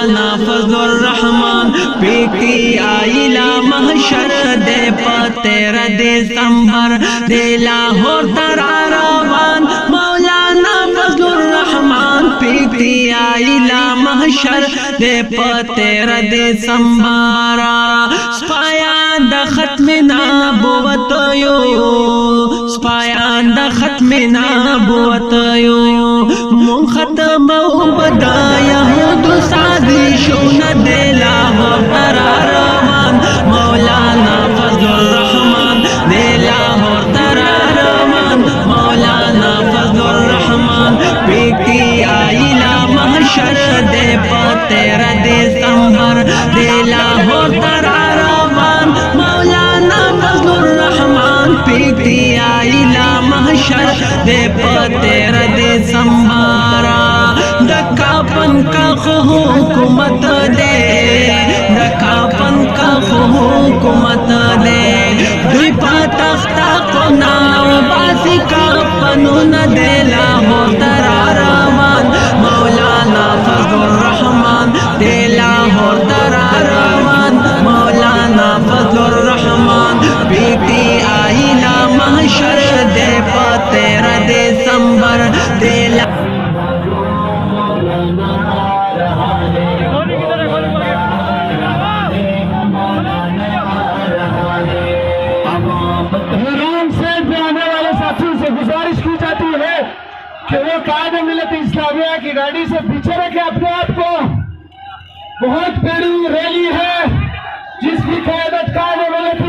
मौलाना Fazlur Rahman Peaky आइला महशर दे तेरा दिसंबर दे लाहौर तरारवान मौलाना Fazlur Rahman Peaky आइला महशर दे तेरा दिसंबर स्पाया द खत्म नबुवत यो स्पाया द खत्म नबुवत यो मुन खत्म बदाया दो साजिशों दे लाहौर तरारवान मौलाना फजलुर रहमान दे लाहौर तरारवान मौलाना फजलुर रहमान पीकी आइला महशर दे तेरा दिसंबर दे लाहौर तरारवान मौलाना फजलुर रहमान पीकी आइला महशर दे तेरा दिसंबर दकापन का हुकूमत दे दकापन का हुकूमत दे दुई तख्ता को नाव बासी का पनुन दे लाहौर तरारवान मौलाना फजलुर रहमान दे लाहौर तरारवान मौलाना फजलुर रहमान पीकी आइला महशर दे तेरा दिसंबर दे गुजारिश की जाती है कि वो कायदे मिल्लत इस्लामिया की गाड़ी से पीछे रखे अपने आप को। बहुत बड़ी रैली है जिसकी क़यादत कायदे मिल्लत